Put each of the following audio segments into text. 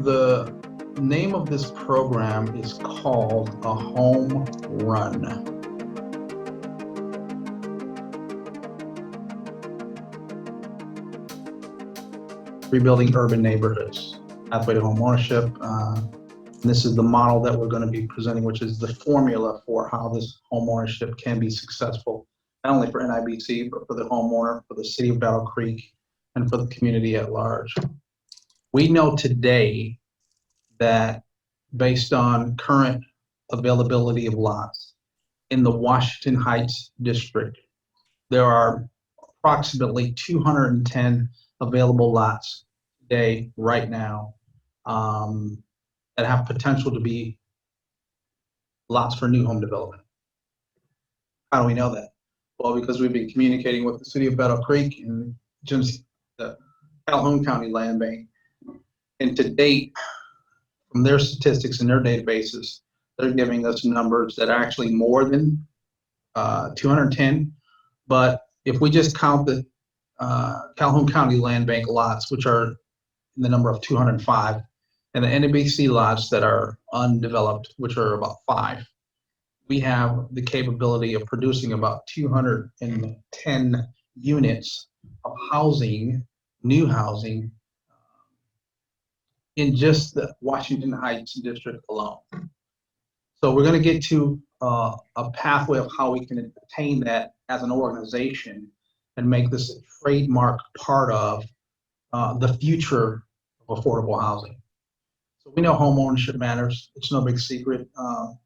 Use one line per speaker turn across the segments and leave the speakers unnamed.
The name of this program is called a Home Run. Rebuilding urban neighborhoods, pathway to homeownership. This is the model that we're going to be presenting, which is the formula for how this homeownership can be successful, not only for NIBC, but for the homeowner, for the city of Battle Creek, and for the community at large. We know today that based on current availability of lots in the Washington Heights district, there are approximately 210 available lots today, right now, that have potential to be lots for new home development. How do we know that? Well, because we've been communicating with the city of Battle Creek and just the Calhoun County Land Bank. And to date, from their statistics and their databases, they're giving us numbers that are actually more than 210. But if we just count the Calhoun County Land Bank lots, which are in the number of 205, and the NIBC lots that are undeveloped, which are about 5, we have the capability of producing about 210 units of housing, new housing, in just the Washington Heights district alone. So we're going to get to a pathway of how we can attain that as an organization and make this a trademark part of the future of affordable housing. So we know home ownership matters. It's no big secret. The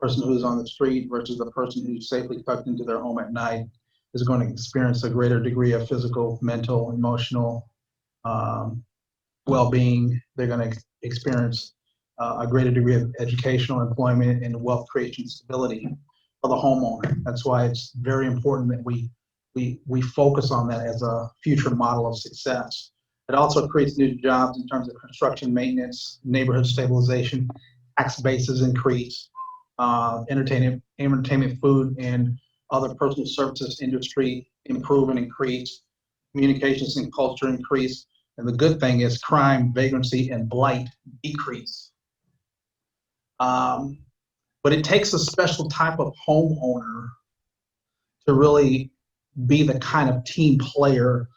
person who's on the street versus the person who's safely tucked into their home at night is going to experience a greater degree of physical, mental, emotional well-being. They're going to experience a greater degree of educational, employment, and wealth creation stability for the homeowner. That's why it's very important that we focus on that as a future model of success. It also creates new jobs in terms of construction, maintenance, neighborhood stabilization, tax bases increase, entertainment, food, and other personal services industry improve and increase, communications and culture increase, and the good thing is crime, vagrancy, and blight decrease. But it takes a special type of homeowner to really be the kind of team player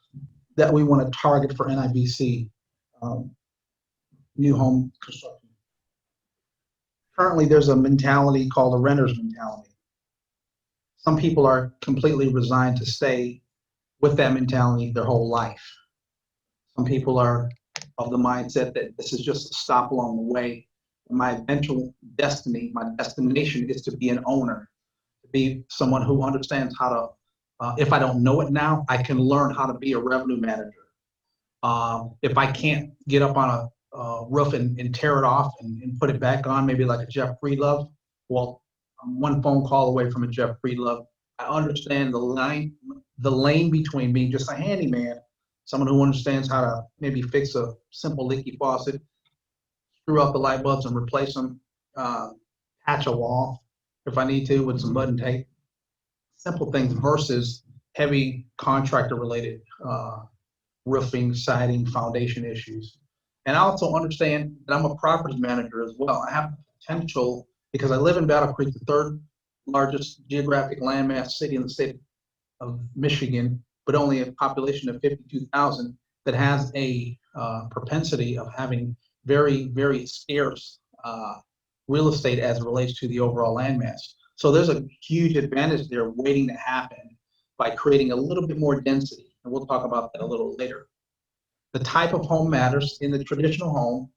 that we want to target for NIBC, new home construction. Currently, there's a mentality called a renter's mentality. Some people are completely resigned to stay with that mentality their whole life. Some people are of the mindset that this is just a stop along the way. My eventual destiny, my destination is to be an owner, to be someone who understands how to, if I don't know it now, I can learn how to be a revenue manager. If I can't get up on a roof and tear it off and put it back on, maybe like a Jeff Friedlove, well, I'm one phone call away from a Jeff Friedlove. I understand the lane between being just a handyman, someone who understands how to maybe fix a simple leaky faucet, screw out the light bulbs and replace them, patch a wall if I need to with some button tape, simple things versus heavy contractor related roofing, siding, foundation issues. And I also understand that I'm a property manager as well. I have potential because I live in Battle Creek, the 3rd largest geographic landmass city in the state of Michigan, but only a population of 52,000 that has a propensity of having very, very scarce real estate as it relates to the overall landmass. So there's a huge advantage there waiting to happen by creating a little bit more density. And we'll talk about that a little later. The type of home matters in the traditional home.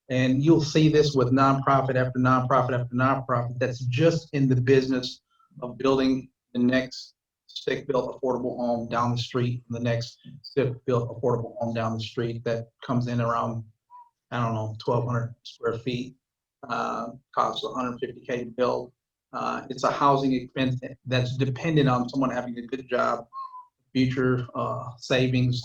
And you'll see this with nonprofit after nonprofit after nonprofit that's just in the business of building the next stick-built affordable home down the street, and the next stick-built affordable home down the street that comes in around, I don't know, 1,200 square feet, costs $150K to build. It's a housing expense that's dependent on someone having a good job, future savings,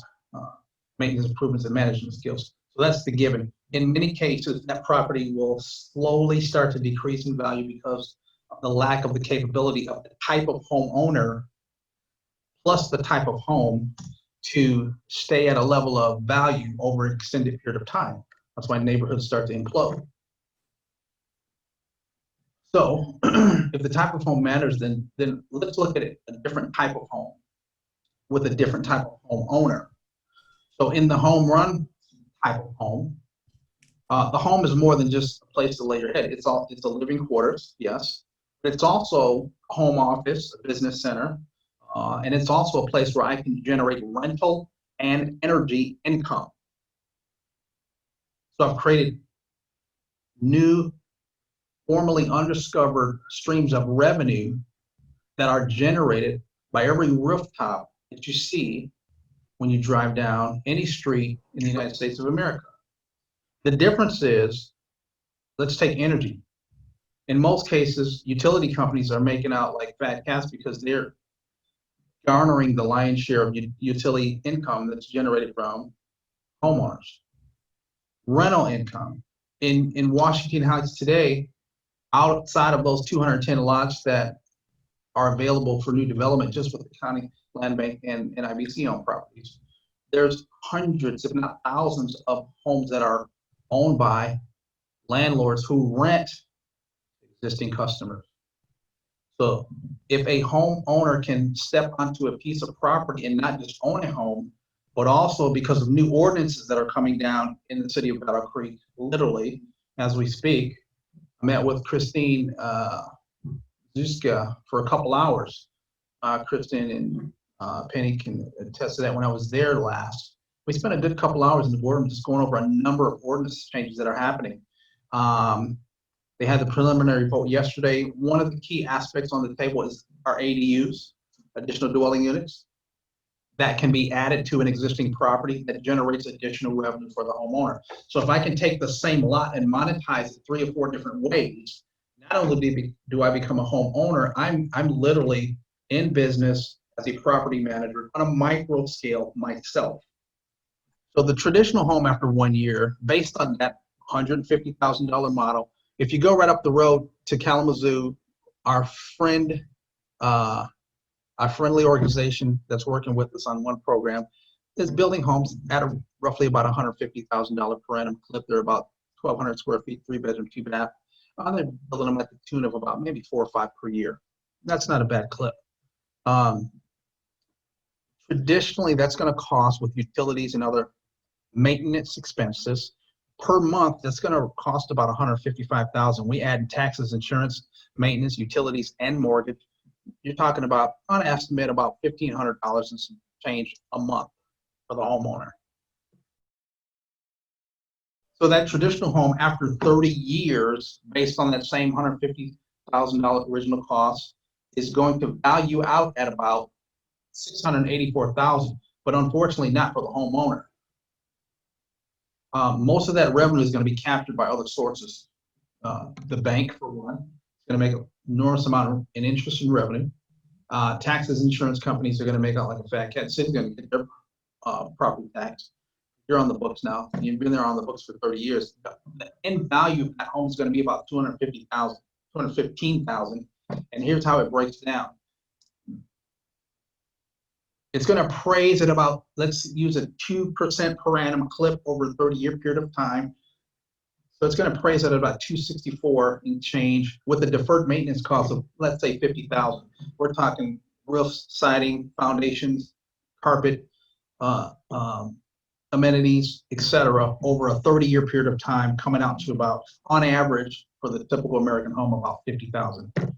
maintenance improvements, and management skills. So that's the given. In many cases, that property will slowly start to decrease in value because of the lack of the capability of the type of homeowner plus the type of home to stay at a level of value over an extended period of time. That's why neighborhoods start to implode. So if the type of home matters, then let's look at it, a different type of home with a different type of homeowner. So in the home run type of home, the home is more than just a place to lay your head. It's a living quarters, yes, but it's also a home office, a business center, and it's also a place where I can generate rental and energy income. So I've created new, formerly undiscovered streams of revenue that are generated by every rooftop that you see when you drive down any street in the United States of America. The difference is, let's take energy. In most cases, utility companies are making out like fat cats because they're garnering the lion's share of utility income that's generated from homeowners. Rental income. In Washington Heights today, outside of those 210 lots that are available for new development just with the county land bank and NIBC owned properties, there's hundreds, if not thousands, of homes that are owned by landlords who rent existing customers. So if a homeowner can step onto a piece of property and not just own a home, but also because of new ordinances that are coming down in the city of Battle Creek, literally, as we speak, I met with Christine Zuska for a couple hours. Kristen and Penny can attest to that. When I was there last, we spent a good couple hours in the boardroom just going over a number of ordinance changes that are happening. They had the preliminary vote yesterday. One of the key aspects on the table is our ADUs, additional dwelling units, that can be added to an existing property that generates additional revenue for the homeowner. So if I can take the same lot and monetize it 3 or 4 different ways, not only do I become a homeowner, I'm literally in business as a property manager on a micro scale myself. So the traditional home after 1 year, based on that $150,000 model, if you go right up the road to Kalamazoo, our friendly organization that's working with us on one program is building homes at roughly about $150,000 per annum clip. They're about 1,200 square feet, 3-bedroom, 2-bath. They're building them at the tune of about maybe 4 or 5 per year. That's not a bad clip. Traditionally, that's going to cost, with utilities and other maintenance expenses per month, that's going to cost about $155,000. We add taxes, insurance, maintenance, utilities, and mortgage. You're talking about, on estimate, about $1,500 and some change a month for the homeowner. So that traditional home, after 30 years, based on that same $150,000 original cost, is going to value out at about $684,000, but unfortunately not for the homeowner. Most of that revenue is going to be captured by other sources. The bank, for one, is going to make an enormous amount in interest and revenue. Taxes, insurance companies are going to make out like a fat cat. City's going to get their property tax. You're on the books now. You've been there on the books for 30 years. The end value of that home is going to be about $250,000, $215,000. And here's how it breaks down. It's going to appraise at about, let's use a 2% per annum clip over a 30-year period of time. So it's going to appraise at about $264 and change with a deferred maintenance cost of, let's say, $50,000. We're talking roofs, siding, foundations, carpet, amenities, etc., over a 30-year period of time, coming out to about, on average, for the typical American home, about $50,000.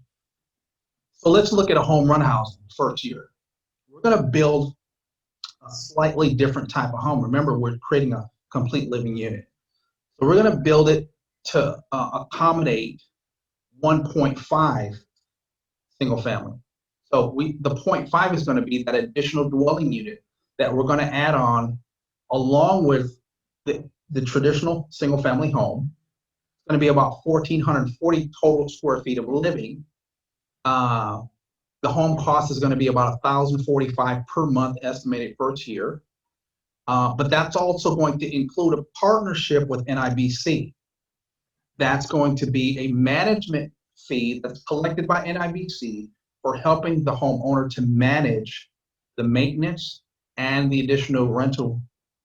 So let's look at a home run house first year. We're going to build a slightly different type of home. Remember, we're creating a complete living unit. So we're going to build it to accommodate 1.5 single family. So the 0.5 is going to be that additional dwelling unit that we're going to add on along with the traditional single family home. It's going to be about 1,440 total square feet of living. The home cost is going to be about $1,045 per month estimated first year. But that's also going to include a partnership with NIBC. That's going to be a management fee that's collected by NIBC for helping the homeowner to manage the maintenance and the additional rental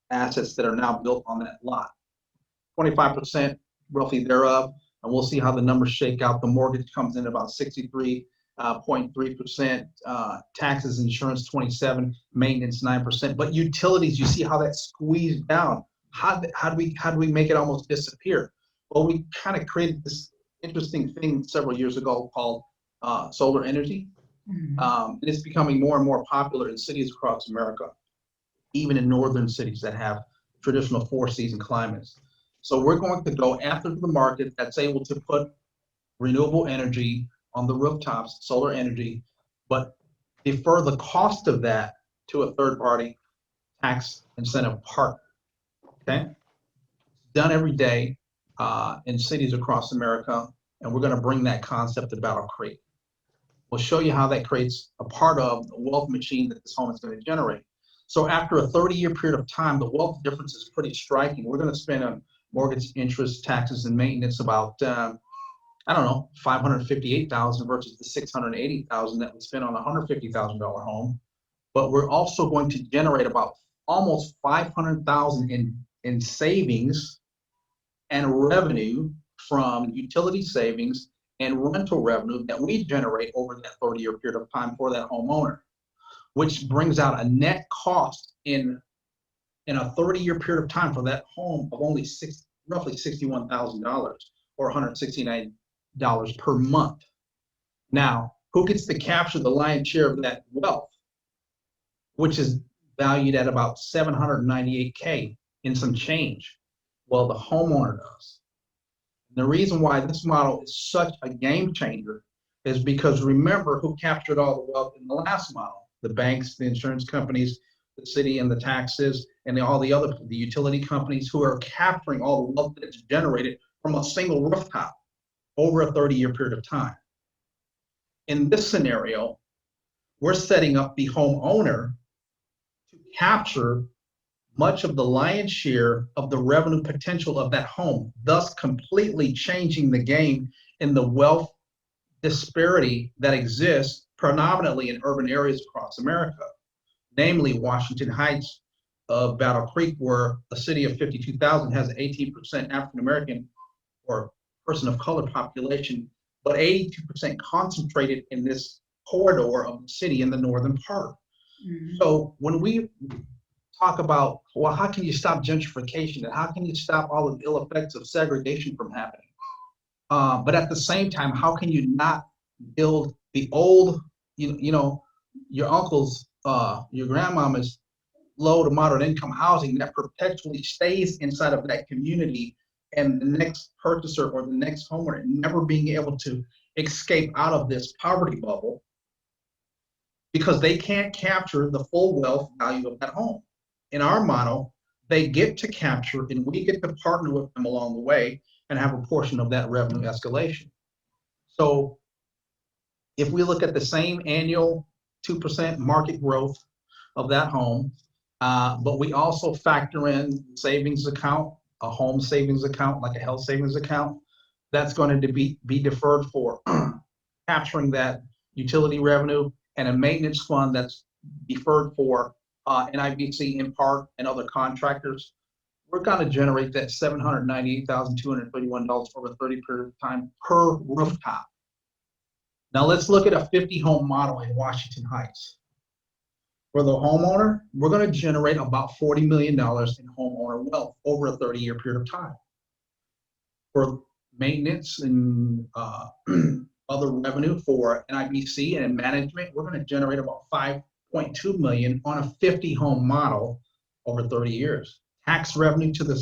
assets that are now built on that lot. 25% roughly thereof, and we'll see how the numbers shake out. The mortgage comes in about 63.3%, taxes, insurance 27%, maintenance 9%. But utilities, you see how that's squeezed down. How do we make it almost disappear? Well, we kind of created this interesting thing several years ago called solar energy. And it's becoming more and more popular in cities across America, even in northern cities that have traditional 4-season climates. So we're going to go after the market that's able to put renewable energy on the rooftops, solar energy, but defer the cost of that to a third-party tax incentive partner. Okay, it's done every day in cities across America, and we're going to bring that concept to Battle Creek. We'll show you how that creates a part of the wealth machine that this home is going to generate. So after a 30-year period of time, the wealth difference is pretty striking. We're going to spend on mortgage, interest, taxes, and maintenance about I don't know, $558,000 versus the $680,000 that we spent on a $150,000 home. But we're also going to generate about almost $500,000 in savings and revenue from utility savings and rental revenue that we generate over that 30-year period of time for that homeowner, which brings out a net cost in a 30-year period of time for that home of only roughly $61,000 or $169 per month. Now, who gets to capture the lion's share of that wealth, which is valued at about $798K in some change? Well, the homeowner does. The reason why this model is such a game changer is because remember who captured all the wealth in the last model: the banks, the insurance companies, the city, and the taxes, and the utility companies who are capturing all the wealth that's generated from a single rooftop over a 30-year period of time. In this scenario, we're setting up the homeowner to capture much of the lion's share of the revenue potential of that home, thus completely changing the game in the wealth disparity that exists predominantly in urban areas across America, namely Washington Heights, Battle Creek, where a city of 52,000 has an 18% African American or person of color population, but 82% concentrated in this corridor of the city in the northern part. So when we talk about, well, how can you stop gentrification and how can you stop all the ill effects of segregation from happening? But at the same time, how can you not build the old, your uncle's, your grandmama's low to moderate income housing that perpetually stays inside of that community, and the next purchaser or the next homeowner never being able to escape out of this poverty bubble because they can't capture the full wealth value of that home. In our model, they get to capture, and we get to partner with them along the way and have a portion of that revenue escalation. So if we look at the same annual 2% market growth of that home, but we also factor in savings account, a home savings account, like a health savings account, that's going to be deferred for capturing that utility revenue, and a maintenance fund that's deferred for NIBC in part and other contractors. We're going to generate that $798,231 over a 30 period of time per rooftop. Now let's look at a 50 home model in Washington Heights. For the homeowner, we're going to generate about $40 million in homeowner wealth over a 30-year period of time. For maintenance and other revenue for NIBC and management, we're going to generate about $5.2 million on a 50 home model over 30 years. Tax revenue to the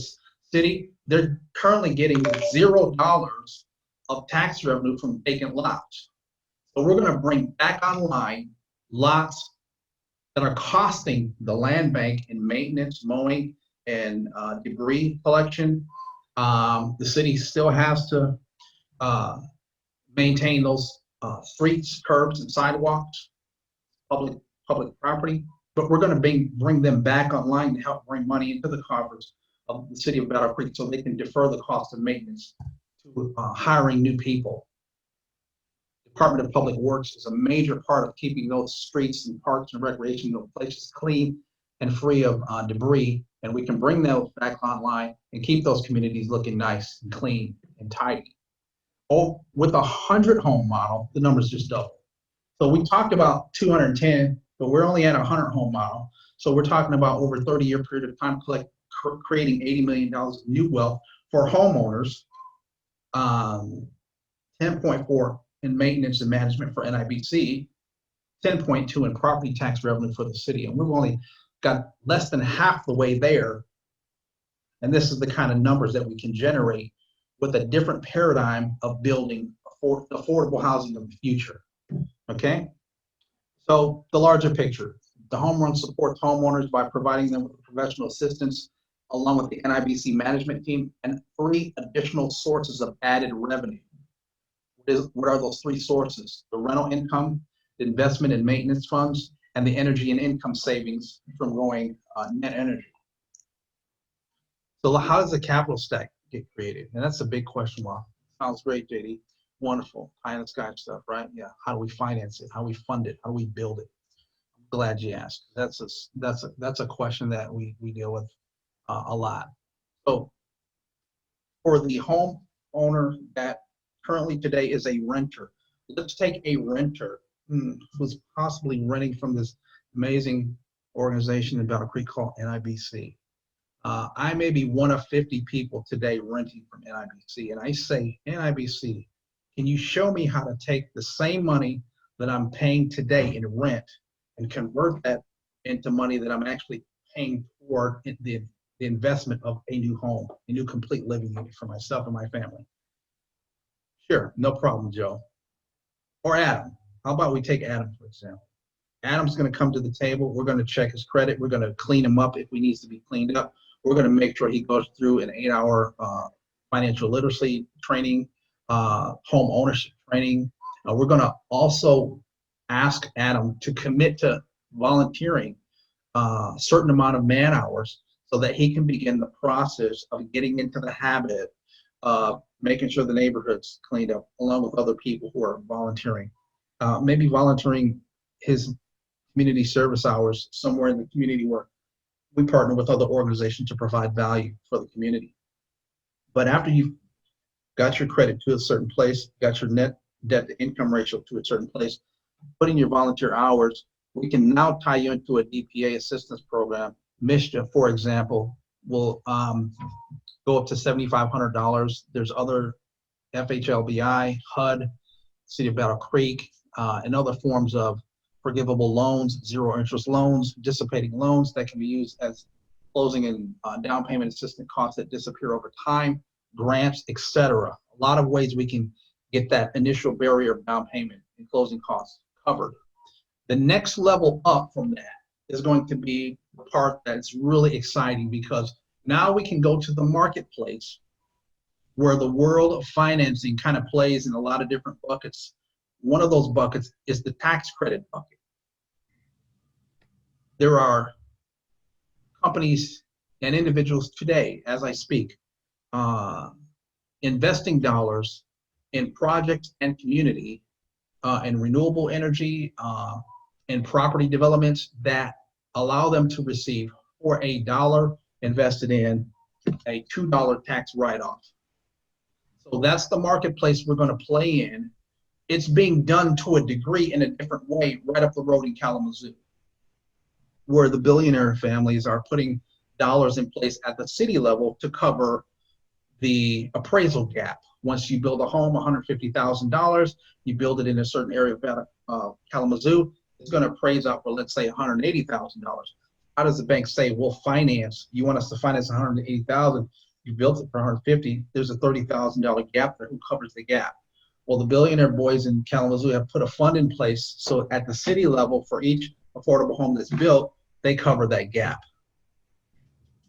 city, they're currently getting $0 of tax revenue from vacant lots. So we're going to bring back online lots that are costing the land bank in maintenance, mowing, and debris collection. The city still has to maintain those streets, curbs, and sidewalks, public property. But we're going to bring them back online to help bring money into the coffers of the city of Battle Creek so they can defer the cost of maintenance to hiring new people. Department of Public Works is a major part of keeping those streets and parks and recreational places clean and free of debris And we can bring those back online and keep those communities looking nice and clean and tidy. Oh, with a 100-home model, the numbers just double. So we talked about 210, but we're only at a 100-home model. So we're talking about over a 30-year period of time, creating $80 million of new wealth for homeowners, 10.4 in maintenance and management for NIBC, 10.2 in property tax revenue for the city. And we've only got less than half the way there. And this is the kind of numbers that we can generate with a different paradigm of building affordable housing of the future. Okay? So the larger picture, the HomeRun supports homeowners by providing them with professional assistance along with the NIBC management team and 3 additional sources of added revenue. What are those 3 sources? The rental income, the investment and maintenance funds, and the energy and income savings from going net energy. So how does the capital stack get created? And that's a big question. Well, sounds great, JD. Wonderful. Pie in the sky stuff, right? Yeah. How do we finance it? How do we fund it? How do we build it? I'm glad you asked. That's a question that we deal with a lot. So for the homeowner that currently today is a renter, let's take a renter who's possibly renting from this amazing organization in Battle Creek called NIBC. I may be one of 50 people today renting from NIBC, and I say, NIBC, can you show me how to take the same money that I'm paying today in rent and convert that into money that I'm actually paying toward the investment of a new home, a new complete living unit for myself and my family? Sure, no problem, Joe. Or Adam. How about we take Adam, for example? Adam's going to come to the table. We're going to check his credit. We're going to clean him up if he needs to be cleaned up. We're going to make sure he goes through an 8-hour financial literacy training, home ownership training. We're going to also ask Adam to commit to volunteering a certain amount of man hours so that he can begin the process of getting into the habit of making sure the neighborhood's cleaned up along with other people who are volunteering. Maybe volunteering his community service hours somewhere in the community where we partner with other organizations to provide value for the community. But after you've got your credit to a certain place, got your net debt to income ratio to a certain place, put in your volunteer hours, we can now tie you into a DPA assistance program. Mischief, for example, will go up to $7,500. There's other FHLBI, HUD, City of Battle Creek, and other forms of forgivable loans, zero interest loans, dissipating loans that can be used as closing and down payment assistance costs that disappear over time, grants, etc. A lot of ways we can get that initial barrier of down payment and closing costs covered. The next level up from that is going to be the part that's really exciting, because now we can go to the marketplace where the world of financing kind of plays in a lot of different buckets. One of those buckets is the tax credit bucket. There are companies and individuals today, as I speak, investing dollars in projects and community, and renewable energy, and property developments that allow them to receive, for a dollar invested in, a $2 tax write-off. So that's the marketplace we're going to play in. It's being done to a degree in a different way right up the road in Kalamazoo, where the billionaire families are putting dollars in place at the city level to cover the appraisal gap. Once you build a home, $150,000, you build it in a certain area of Kalamazoo, it's going to appraise out for, let's say, $180,000. How does the bank say, we'll finance, you want us to finance $180,000, you built it for $150,000, there's a $30,000 gap there, who covers the gap? Well, the billionaire boys in Kalamazoo have put a fund in place, so at the city level, for each affordable home that's built, they cover that gap.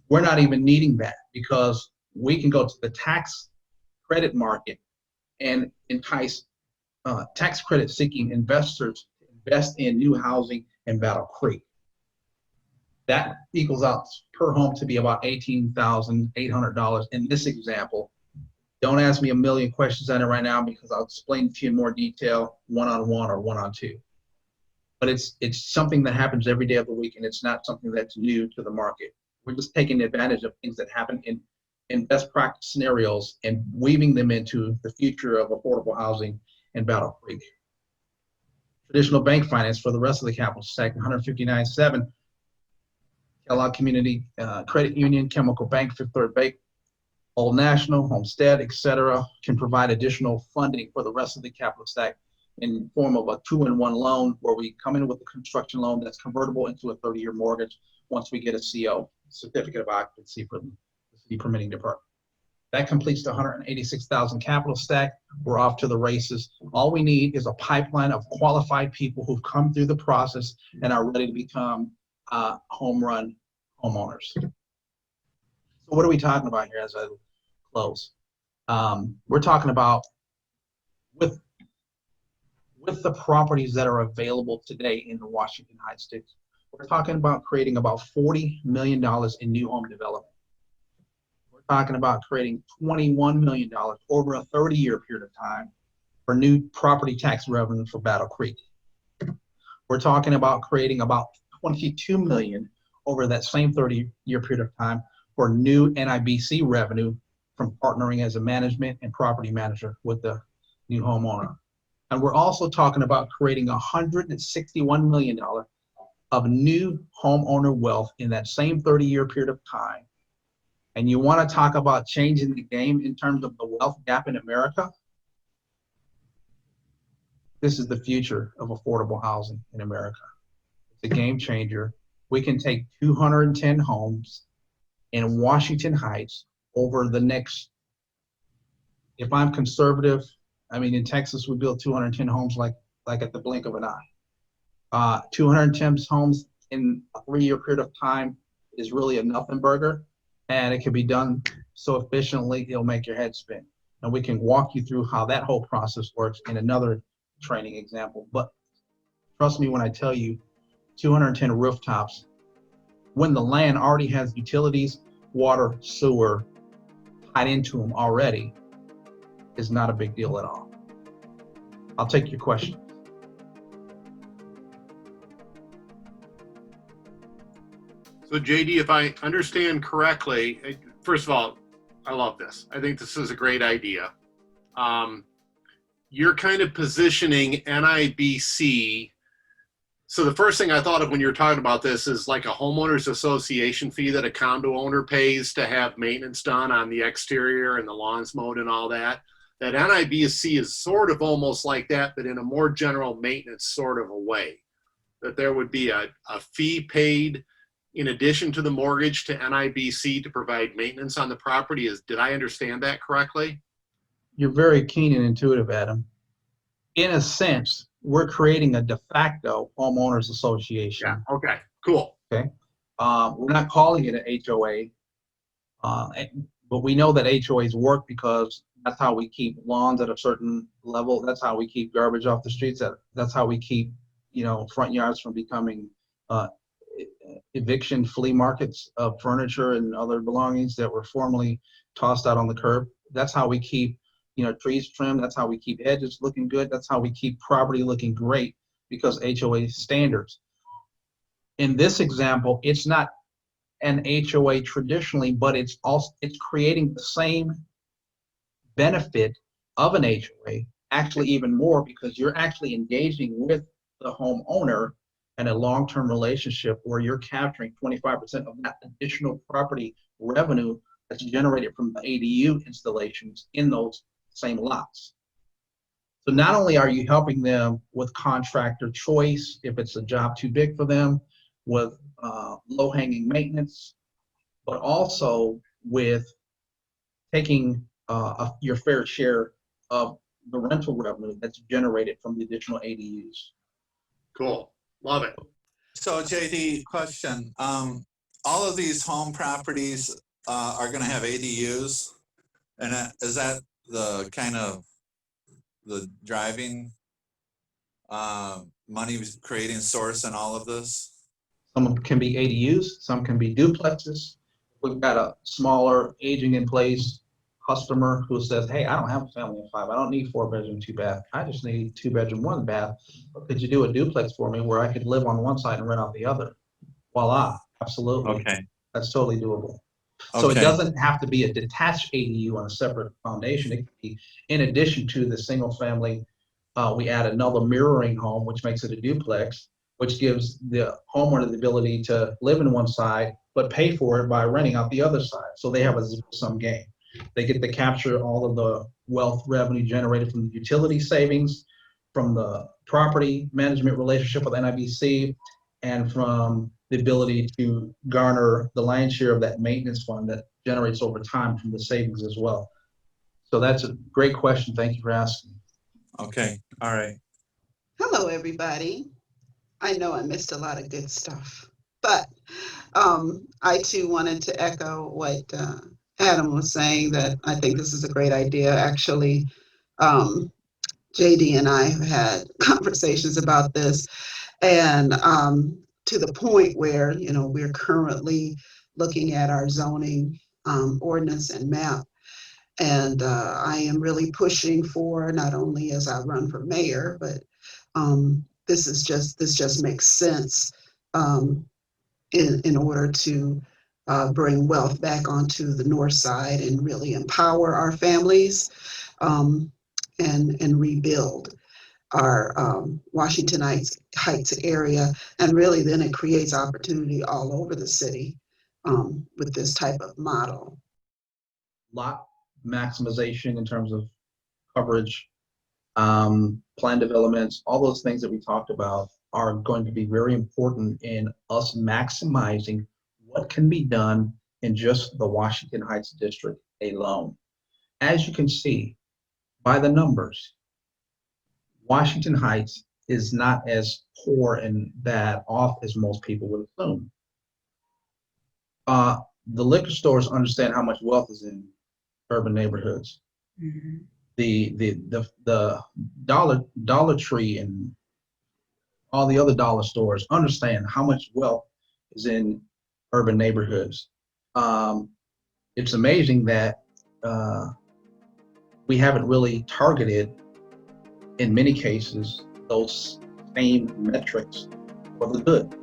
We're not even needing that, because we can go to the tax credit market and entice tax credit seeking investors to invest in new housing in Battle Creek. That equals out per home to be about $18,800 in this example. Don't ask me a million questions on it right now, because I'll explain to you in more detail one-on-one or one-on-two. But it's something that happens every day of the week, and it's not something that's new to the market. We're just taking advantage of things that happen in best practice scenarios and weaving them into the future of affordable housing in Battle Creek. Traditional bank finance for the rest of the capital stack, 159.7. Kellogg Community Credit Union, Chemical Bank, Fifth Third Bank, Old National, Homestead, etc., can provide additional funding for the rest of the capital stack in form of a 2-in-1 loan, where we come in with a construction loan that's convertible into a 30-year mortgage once we get a CO, certificate of occupancy, from the city permitting department. That completes the 186,000 capital stack. We're off to the races. All we need is a pipeline of qualified people who've come through the process and are ready to become home run homeowners. So what are we talking about here as I close? We're talking about with the properties that are available today in the Washington Heights district, we're talking about creating about $40 million in new home development. We're talking about creating $21 million over a 30-year period of time for new property tax revenue for Battle Creek. We're talking about creating about $22 million over that same 30-year period of time for new NIBC revenue from partnering as a management and property manager with the new homeowner. And we're also talking about creating $161 million of new homeowner wealth in that same 30-year period of time. And you want to talk about changing the game in terms of the wealth gap in America? This is the future of affordable housing in America. It's a game changer. We can take 210 homes in Washington Heights over the next, if I'm conservative, I mean, in Texas, we built 210 homes like at the blink of an eye. 210 homes in a 3-year period of time is really a nothing burger, and it can be done so efficiently, it'll make your head spin. And we can walk you through how that whole process works in another training example. But trust me when I tell you, 210 rooftops, when the land already has utilities, water, sewer tied into them already, is not a big deal at all. I'll take your question.
So JD, if I understand correctly, first of all, I love this. I think this is a great idea. You're kind of positioning NIBC. So the first thing I thought of when you were talking about this is like a homeowners association fee that a condo owner pays to have maintenance done on the exterior and the lawns mowed and all that. That NIBC is sort of almost like that, but in a more general maintenance sort of a way. That there would be a fee paid in addition to the mortgage to NIBC to provide maintenance on the property. Did I understand that correctly?
You're very keen and intuitive, Adam. In a sense, we're creating a de facto homeowners association.
Yeah, okay, cool.
Okay. We're not calling it an HOA, but we know that HOAs work because that's how we keep lawns at a certain level. That's how we keep garbage off the streets. That's how we keep, front yards from becoming eviction flea markets of furniture and other belongings that were formerly tossed out on the curb. That's how we keep, trees trimmed. That's how we keep hedges looking good. That's how we keep property looking great, because HOA standards. In this example, it's not an HOA traditionally, but it's creating the same benefit of an HOA, actually even more, because you're actually engaging with the homeowner in a long-term relationship where you're capturing 25% of that additional property revenue that's generated from the ADU installations in those same lots. So not only are you helping them with contractor choice, if it's a job too big for them, with low-hanging maintenance, but also with taking your fair share of the rental revenue that's generated from the additional ADUs.
Cool, love it.
So JD, question, all of these home properties are going to have ADUs, and is that the kind of the driving money creating source in all of this?
Some can be ADUs, some can be duplexes. We've got a smaller aging in place customer who says, hey, I don't have a family of 5. I don't need 4-bedroom, 2-bath. I just need 2-bedroom, 1-bath. But could you do a duplex for me where I could live on one side and rent out the other? Voila, absolutely.
Okay.
That's totally doable. So it
Okay,
doesn't have to be a detached ADU on a separate foundation. It could be in addition to the single family. We add another mirroring home, which makes it a duplex, which gives the homeowner the ability to live in one side, but pay for it by renting out the other side. So they have a zero-sum game. They get to capture all of the wealth revenue generated from the utility savings, from the property management relationship with NIBC, and from the ability to garner the lion's share of that maintenance fund that generates over time from the savings as well. So that's a great question. Thank you for asking.
okay, all right.
Hello, everybody. I know I missed a lot of good stuff, but I too wanted to echo what Adam was saying, that I think this is a great idea. Actually, JD and I have had conversations about this, and to the point where, we're currently looking at our zoning ordinance and map. And I am really pushing for, not only as I run for mayor, but this just makes sense in order to bring wealth back onto the north side and really empower our families, and rebuild our Washington Heights area. And really then it creates opportunity all over the city with this type of model.
Lot maximization in terms of coverage, plan developments, all those things that we talked about are going to be very important in us maximizing what can be done in just the Washington Heights district alone. As you can see by the numbers, Washington Heights is not as poor and bad off as most people would assume. The liquor stores understand how much wealth is in urban neighborhoods.
Mm-hmm.
The Dollar Tree and all the other dollar stores understand how much wealth is in urban neighborhoods. It's amazing that we haven't really targeted, in many cases, those same metrics for the good.